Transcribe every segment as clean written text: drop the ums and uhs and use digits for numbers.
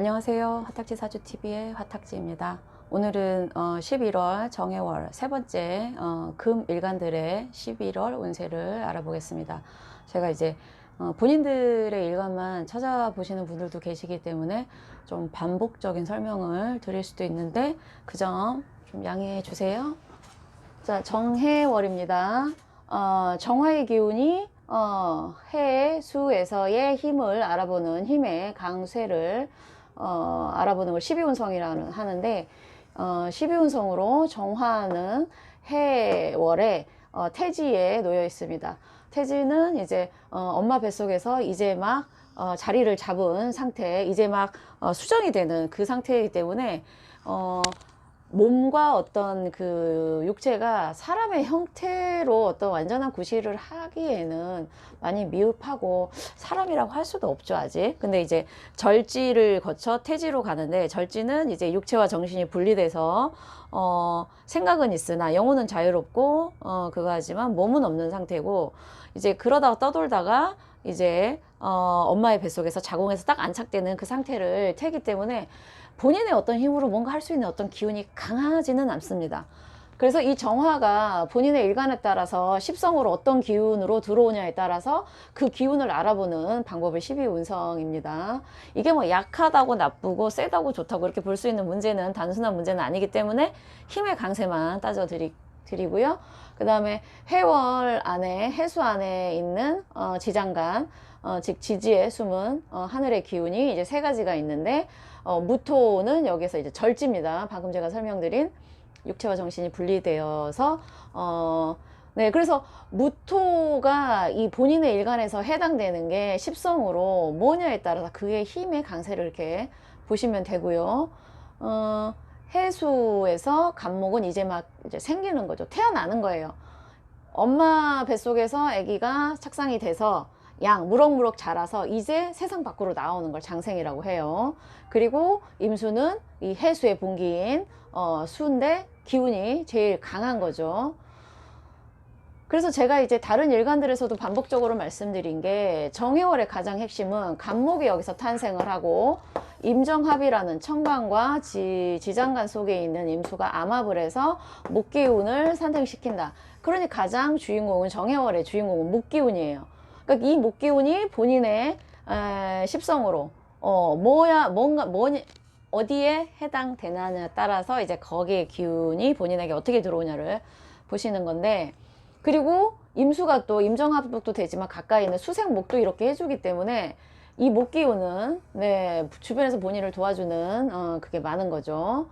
안녕하세요. 화탁지 사주TV의 화탁지입니다. 오늘은 11월 정해월 세 번째 금 일간들의 11월 운세를 알아보겠습니다. 제가 이제 본인들의 일간만 찾아보시는 분들도 계시기 때문에 좀 반복적인 설명을 드릴 수도 있는데 그 점 좀 양해해 주세요. 자, 정해월입니다. 정화의 기운이 해, 수에서의 힘을 알아보는 힘의 강쇠를 알아보는 걸 12운성이라는 하는데 12운성으로 정화는 해월에 태지에 놓여 있습니다. 태지는 이제 엄마 뱃속에서 이제 막 자리를 잡은 상태, 이제 막 수정이 되는 그 상태이기 때문에 몸과 어떤 그 육체가 사람의 형태로 어떤 완전한 구실을 하기에는 많이 미흡하고 사람이라고 할 수도 없죠, 아직. 근데 이제 절지를 거쳐 태지로 가는데, 절지는 이제 육체와 정신이 분리돼서 생각은 있으나 영혼은 자유롭고 그거 하지만 몸은 없는 상태고, 이제 그러다가 떠돌다가 이제 엄마의 뱃속에서 자궁에서 딱 안착되는 그 상태를 태기 때문에 본인의 어떤 힘으로 뭔가 할 수 있는 어떤 기운이 강하지는 않습니다. 그래서 이 정화가 본인의 일간에 따라서 십성으로 어떤 기운으로 들어오냐에 따라서 그 기운을 알아보는 방법이 12운성입니다. 이게 뭐 약하다고 나쁘고 세다고 좋다고 이렇게 볼 수 있는 문제는 단순한 문제는 아니기 때문에 힘의 강세만 따져 드리고요. 그 다음에 해월 안에, 해수 안에 있는 지장간, 즉 지지에 숨은 하늘의 기운이 이제 세 가지가 있는데, 무토는 여기서 이제 절지입니다. 방금 제가 설명드린 육체와 정신이 분리되어서 네, 그래서 무토가 이 본인의 일간에서 해당되는 게 십성으로 뭐냐에 따라서 그의 힘의 강세를 이렇게 보시면 되고요. 해수에서 간목은 이제 막 이제 생기는 거죠. 태어나는 거예요. 엄마 뱃속에서 아기가 착상이 돼서 무럭무럭 자라서 이제 세상 밖으로 나오는 걸 장생이라고 해요. 그리고 임수는 이 해수의 분기인 수인데 기운이 제일 강한 거죠. 그래서 제가 이제 다른 일간들에서도 반복적으로 말씀드린 게, 정해월의 가장 핵심은 간목이 여기서 탄생을 하고 임정합이라는 천간과 지장간 속에 있는 임수가 암합을 해서 목기운을 산생시킨다. 그러니 가장 주인공은, 정해월의 주인공은 목기운이에요. 그러니까 이 목기운이 본인의 십성으로 어디에 해당되느냐에 따라서 이제 거기에 기운이 본인에게 어떻게 들어오냐를 보시는 건데, 그리고 임수가 또 임정합도 되지만 가까이 있는 수생목도 이렇게 해주기 때문에 이 목기운은 네, 주변에서 본인을 도와주는 그게 많은 거죠.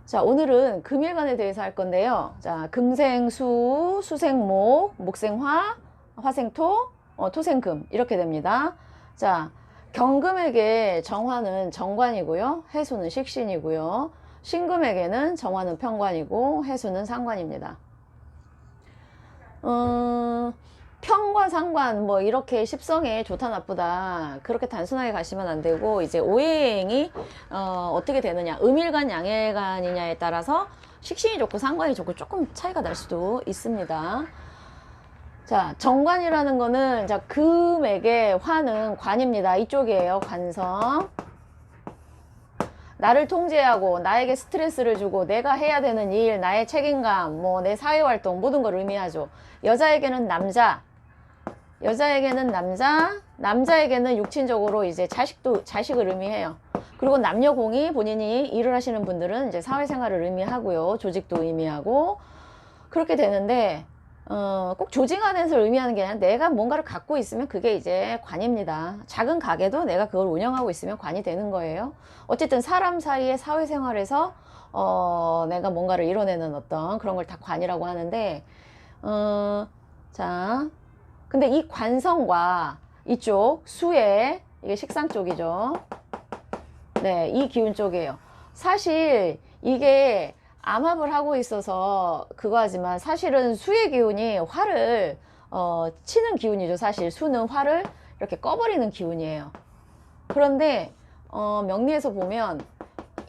자, 오늘은 금일간에 대해서 할 건데요. 자, 금생수, 수생목, 목생화, 화생토, 토생금 이렇게 됩니다. 자, 경금에게 정화는 정관이고요, 해수는 식신이고요, 신금에게는 정화는 편관이고 해수는 상관입니다. 편과 상관 뭐 이렇게 십성에 좋다 나쁘다 그렇게 단순하게 가시면 안 되고, 이제 오행이 어떻게 되느냐, 음일간 양일간이냐에 따라서 식신이 좋고 상관이 좋고 조금 차이가 날 수도 있습니다. 자, 정관이라는 거는, 자, 금에게 화는 관입니다. 이쪽이에요. 관성. 나를 통제하고 나에게 스트레스를 주고 내가 해야 되는 일, 나의 책임감, 뭐 내 사회활동 모든 걸 의미하죠. 여자에게는 남자, 남자에게는 육친적으로 이제 자식을 의미해요. 그리고 남녀공이 본인이 일을 하시는 분들은 이제 사회생활을 의미하고요, 조직도 의미하고 그렇게 되는데, 꼭 조직 안에서 의미하는 게 아니라 내가 뭔가를 갖고 있으면 그게 이제 관입니다. 작은 가게도 내가 그걸 운영하고 있으면 관이 되는 거예요. 어쨌든 사람 사이의 사회생활에서 내가 뭔가를 이뤄내는 어떤 그런 걸 다 관이라고 하는데, 자, 근데 이 관성과 이쪽 수의, 이게 식상 쪽이죠. 네, 이 기운 쪽이에요. 사실 이게 암합을 하고 있어서 그거 하지만 사실은 수의 기운이 화를 치는 기운이죠. 사실 수는 화를 이렇게 꺼버리는 기운이에요. 그런데 명리에서 보면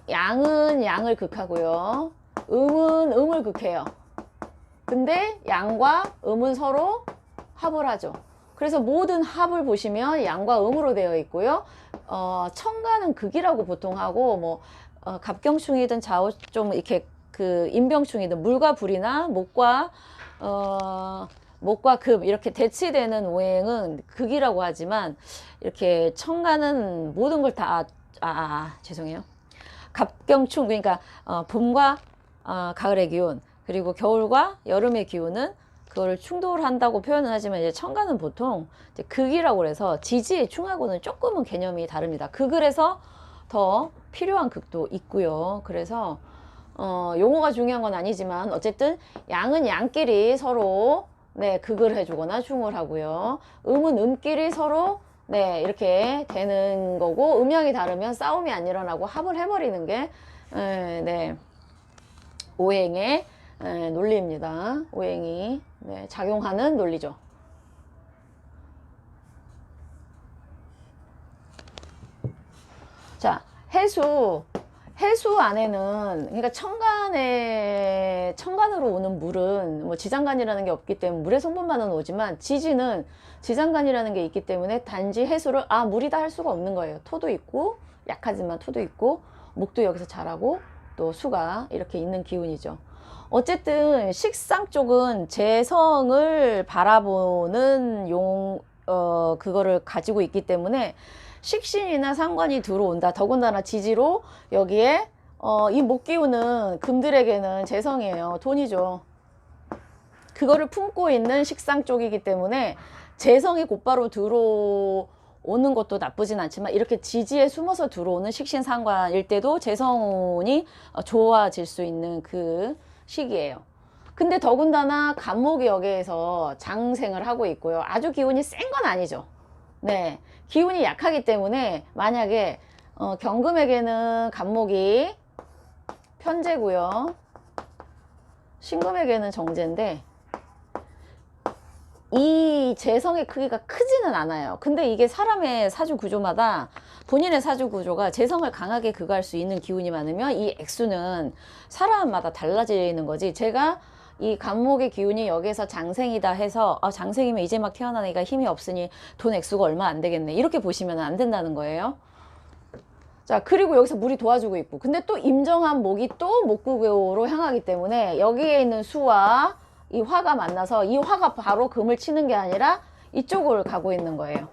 양은 양을 극하고요, 음은 음을 극해요. 근데 양과 음은 서로 합을 하죠. 그래서 모든 합을 보시면 양과 음으로 되어 있고요. 천간은 극이라고 보통 하고, 뭐, 갑경충이든 좌우 좀 이렇게 그 인병충이든 물과 불이나 목과 금 이렇게 대치되는 오행은 극이라고 하지만, 이렇게 천간은 모든 걸 다, 죄송해요. 갑경충, 그러니까, 봄과 가을의 기운, 그리고 겨울과 여름의 기운은 그거를 충돌한다고 표현을 하지만, 이제 천간은 보통 이제 극이라고 그래서 지지의 충하고는 조금은 개념이 다릅니다. 극을 해서 더 필요한 극도 있고요. 그래서 용어가 중요한 건 아니지만 어쨌든 양은 양끼리 서로 네, 극을 해주거나 충을 하고요. 음은 음끼리 서로 네, 이렇게 되는 거고, 음양이 다르면 싸움이 안 일어나고 합을 해버리는 게 네, 오행의 논리입니다. 오행이 네, 작용하는 논리죠. 자, 해수 안에는, 그러니까 천간으로 오는 물은 뭐 지장간이라는 게 없기 때문에 물의 성분만은 오지만, 지지는 지장간이라는 게 있기 때문에 단지 해수를 물이다 할 수가 없는 거예요. 토도 있고, 약하지만 토도 있고, 목도 여기서 자라고, 또 수가 이렇게 있는 기운이죠. 어쨌든 식상 쪽은 재성을 바라보는 그거를 가지고 있기 때문에 식신이나 상관이 들어온다. 더군다나 지지로 여기에 이 목기운은 금들에게는 재성이에요. 돈이죠. 그거를 품고 있는 식상 쪽이기 때문에 재성이 곧바로 들어오는 것도 나쁘진 않지만, 이렇게 지지에 숨어서 들어오는 식신상관일 때도 재성운이 좋아질 수 있는 그 시기예요. 근데 더군다나 간목이 여기에서 장생을 하고 있고요. 아주 기운이 센 건 아니죠. 네, 기운이 약하기 때문에 만약에 경금에게는 간목이 편재고요, 신금에게는 정제인데 이 재성의 크기가 크지는 않아요. 근데 이게 사람의 사주 구조마다 본인의 사주 구조가 재성을 강하게 극할 수 있는 기운이 많으면 이 액수는 사람마다 달라지는 거지. 제가 이 간목의 기운이 여기서 장생이다 해서 장생이면 이제 막 태어난 애가 힘이 없으니 돈 액수가 얼마 안 되겠네, 이렇게 보시면 안 된다는 거예요. 자, 그리고 여기서 물이 도와주고 있고, 근데 또 임정한 목이 또 목구교로 향하기 때문에 여기에 있는 수와 이 화가 만나서 이 화가 바로 금을 치는 게 아니라 이쪽을 가고 있는 거예요.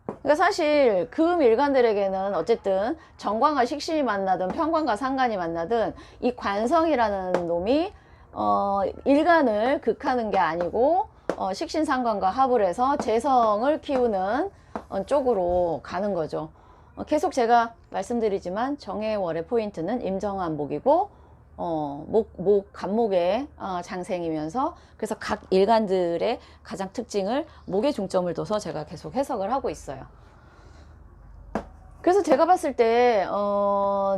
그러니까 사실 금 일간들에게는 어쨌든 정관과 식신이 만나든 편관과 상관이 만나든 이 관성이라는 놈이 일간을 극하는 게 아니고 식신 상관과 합을 해서 재성을 키우는 쪽으로 가는 거죠. 계속 제가 말씀드리지만 정해월의 포인트는 임정한 목이고 간목의 장생이면서, 그래서 각 일간들의 가장 특징을 목에 중점을 둬서 제가 계속 해석을 하고 있어요. 그래서 제가 봤을 때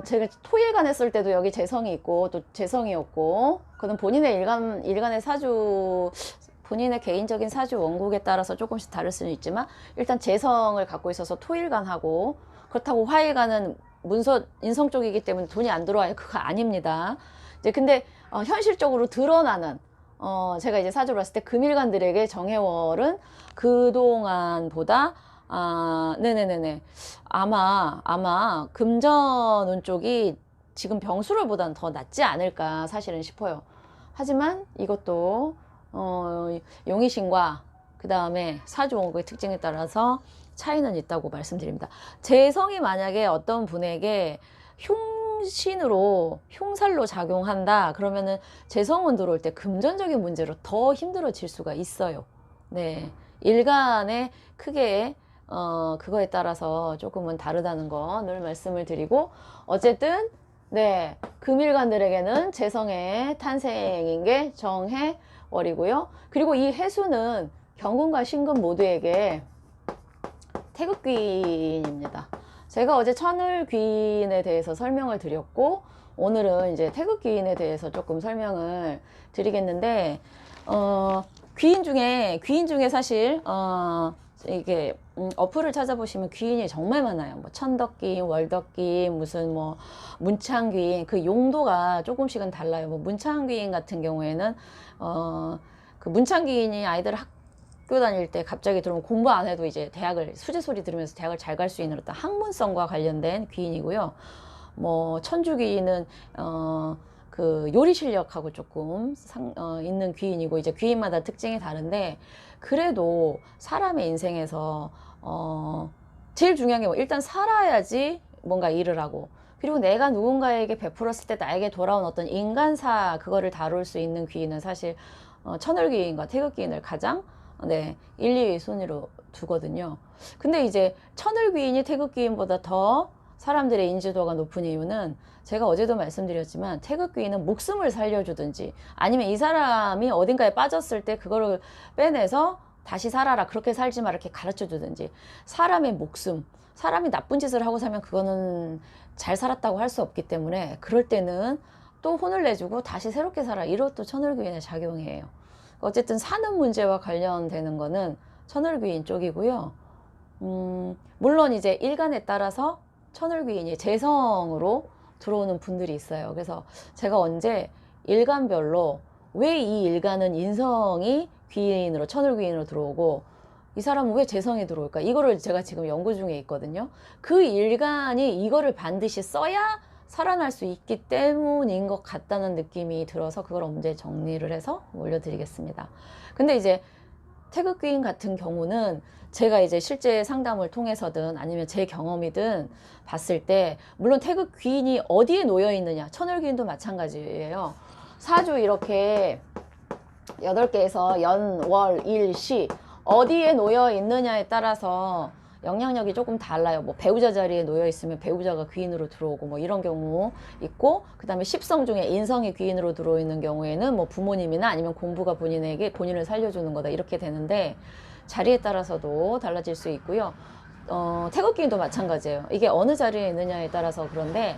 제가 토일간 했을 때도 여기 재성이 있고 또 재성이었고, 그는 본인의 일간의 사주, 본인의 개인적인 사주 원국에 따라서 조금씩 다를 수는 있지만 일단 재성을 갖고 있어서 토일간하고, 그렇다고 화일간은 문서 인성 쪽이기 때문에 돈이 안 들어와요. 그거 아닙니다. 이제 근데 현실적으로 드러나는 제가 이제 사주를 봤을 때 금일간들에게 정해월은 그동안보다 네네네네, 아마 금전운 쪽이 지금 병수월보다는 더 낫지 않을까 사실은 싶어요. 하지만 이것도 용의신과 그 다음에 사주원국의 특징에 따라서 차이는 있다고 말씀드립니다. 재성이 만약에 어떤 분에게 흉살로 작용한다 그러면은 재성운 들어올 때 금전적인 문제로 더 힘들어질 수가 있어요. 네, 일간의 크게 그거에 따라서 조금은 다르다는 거 늘 말씀을 드리고, 어쨌든 네, 금일간들에게는 재성의 탄생인 게 정해월이고요. 그리고 이 해수는 경금과 신금 모두에게 태극귀인입니다. 제가 어제 천을귀인에 대해서 설명을 드렸고, 오늘은 이제 태극귀인에 대해서 조금 설명을 드리겠는데, 귀인 중에 사실 이게 어플을 찾아보시면 귀인이 정말 많아요. 뭐 천덕귀인, 월덕귀인, 무슨 뭐 문창귀인, 그 용도가 조금씩은 달라요. 뭐 문창귀인 같은 경우에는 그 문창귀인이 아이들 학교 다닐 때 갑자기 들어오면 공부 안 해도 이제 대학을 수제 소리 들으면서 대학을 잘 갈 수 있는 어떤 학문성과 관련된 귀인이고요. 뭐 천주귀인은 그 요리 실력하고 조금 있는 귀인이고, 이제 귀인마다 특징이 다른데, 그래도 사람의 인생에서 제일 중요한 게 뭐 일단 살아야지 뭔가 일을 하고, 그리고 내가 누군가에게 베풀었을 때 나에게 돌아온 어떤 인간사, 그거를 다룰 수 있는 귀인은 사실 천을귀인과 태극귀인을 가장 1, 2위 순위로 두거든요. 근데 이제 천을귀인이 태극귀인보다 더 사람들의 인지도가 높은 이유는, 제가 어제도 말씀드렸지만 태극귀인은 목숨을 살려주든지, 아니면 이 사람이 어딘가에 빠졌을 때 그거를 빼내서 다시 살아라, 그렇게 살지 마, 이렇게 가르쳐 주든지, 사람의 목숨, 사람이 나쁜 짓을 하고 살면 그거는 잘 살았다고 할 수 없기 때문에, 그럴 때는 또 혼을 내주고 다시 새롭게 살아, 이것도 천을귀인의 작용이에요. 어쨌든 사는 문제와 관련되는 거는 천을귀인 쪽이고요. 물론 이제 일간에 따라서 천을귀인이 재성으로 들어오는 분들이 있어요. 그래서 제가 언제 일간별로 왜 이 일간은 인성이 귀인으로, 천을귀인으로 들어오고 이 사람은 왜 재성이 들어올까, 이거를 제가 지금 연구 중에 있거든요. 그 일간이 이거를 반드시 써야 살아날 수 있기 때문인 것 같다는 느낌이 들어서, 그걸 언제 정리를 해서 올려드리겠습니다. 근데 이제 태극귀인 같은 경우는 제가 이제 실제 상담을 통해서든 아니면 제 경험이든 봤을 때, 물론 태극귀인이 어디에 놓여 있느냐, 천을귀인도 마찬가지예요. 사주 이렇게 8개에서 연, 월, 일, 시 어디에 놓여 있느냐에 따라서 영향력이 조금 달라요. 뭐 배우자 자리에 놓여 있으면 배우자가 귀인으로 들어오고 뭐 이런 경우 있고, 그 다음에 십성 중에 인성이 귀인으로 들어있는 경우에는 뭐 부모님이나 아니면 공부가 본인에게 본인을 살려주는 거다, 이렇게 되는데, 자리에 따라서도 달라질 수 있고요. 태극귀인도 마찬가지예요. 이게 어느 자리에 있느냐에 따라서. 그런데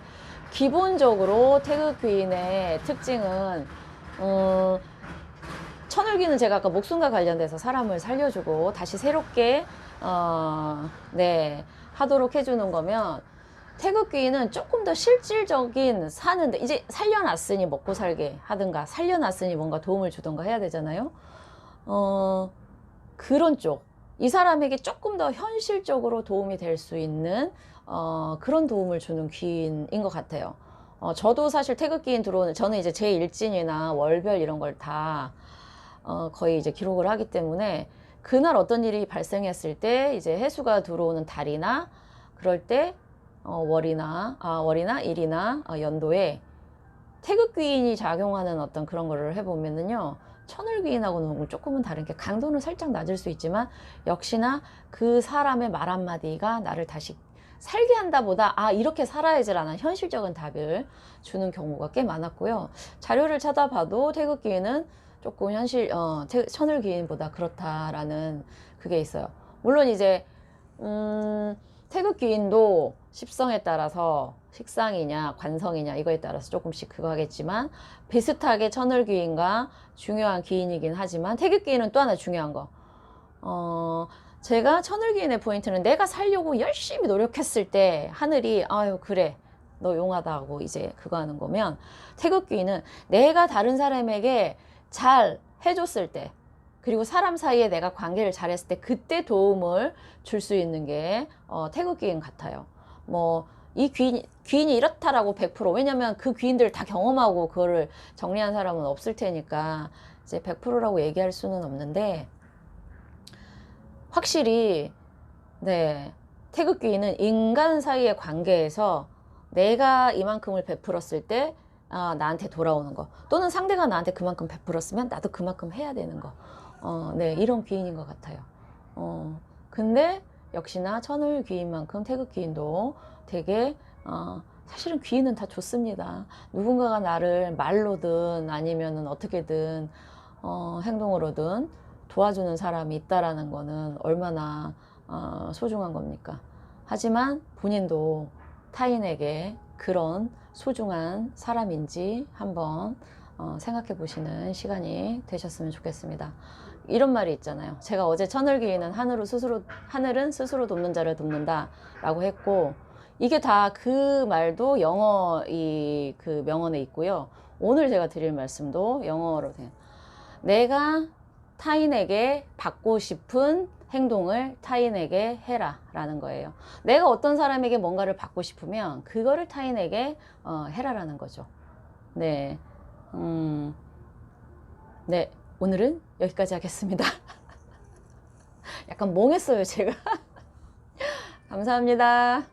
기본적으로 태극귀인의 특징은 천을귀는 제가 아까 목숨과 관련돼서 사람을 살려주고 다시 새롭게 하도록 해주는 거면, 태극귀는 조금 더 실질적인, 사는데 이제 살려놨으니 먹고 살게 하든가, 살려놨으니 뭔가 도움을 주든가 해야 되잖아요. 그런 쪽, 이 사람에게 조금 더 현실적으로 도움이 될 수 있는 그런 도움을 주는 귀인인 것 같아요. 저도 사실 태극귀인 들어오는, 저는 이제 제 일진이나 월별 이런 걸 다 거의 이제 기록을 하기 때문에, 그날 어떤 일이 발생했을 때 이제 해수가 들어오는 달이나 그럴 때 월이나 일이나 연도에 태극귀인이 작용하는 어떤 그런 거를 해보면은요, 천을귀인하고는 조금은 다른 게, 강도는 살짝 낮을 수 있지만 역시나 그 사람의 말 한마디가 나를 다시 살게 한다 보다, 이렇게 살아야지라는 현실적인 답을 주는 경우가 꽤 많았고요. 자료를 찾아봐도 태극귀인은 조금 천을귀인보다 그렇다라는 그게 있어요. 물론 이제 태극귀인도 십성에 따라서 식상이냐 관성이냐 이거에 따라서 조금씩 그거 하겠지만, 비슷하게 천을귀인과 중요한 귀인이긴 하지만, 태극귀인은 또 하나 중요한 거, 제가 천을귀인의 포인트는, 내가 살려고 열심히 노력했을 때 하늘이 아유 그래 너 용하다 하고 이제 그거 하는 거면, 태극귀인은 내가 다른 사람에게 잘 해줬을 때, 그리고 사람 사이에 내가 관계를 잘했을 때, 그때 도움을 줄 수 있는 게 태극귀인 같아요. 뭐 이 귀인이 이렇다라고 100%, 왜냐면 그 귀인들 다 경험하고 그거를 정리한 사람은 없을 테니까 이제 100%라고 얘기할 수는 없는데, 확실히 태극귀인은 인간 사이의 관계에서 내가 이만큼을 베풀었을 때 나한테 돌아오는 거, 또는 상대가 나한테 그만큼 베풀었으면 나도 그만큼 해야 되는 거, 이런 귀인인 것 같아요. 근데 역시나 천을귀인만큼 태극귀인도 되게 사실은 귀인은 다 좋습니다. 누군가가 나를 말로든 아니면은 어떻게든 행동으로든 도와주는 사람이 있다라는 거는 얼마나 소중한 겁니까? 하지만 본인도 타인에게 그런 소중한 사람인지 한번 생각해 보시는 시간이 되셨으면 좋겠습니다. 이런 말이 있잖아요. 제가 어제 천을귀인은 하늘은 스스로 돕는 자를 돕는다 라고 했고, 이게 다 그 말도 영어 그 명언에 있고요. 오늘 제가 드릴 말씀도 영어로 돼요. 내가 타인에게 받고 싶은 행동을 타인에게 해라 라는 거예요. 내가 어떤 사람에게 뭔가를 받고 싶으면 그거를 타인에게 해라라는 거죠. 네. 네. 오늘은 여기까지 하겠습니다. 약간 멍했어요, 제가. 감사합니다.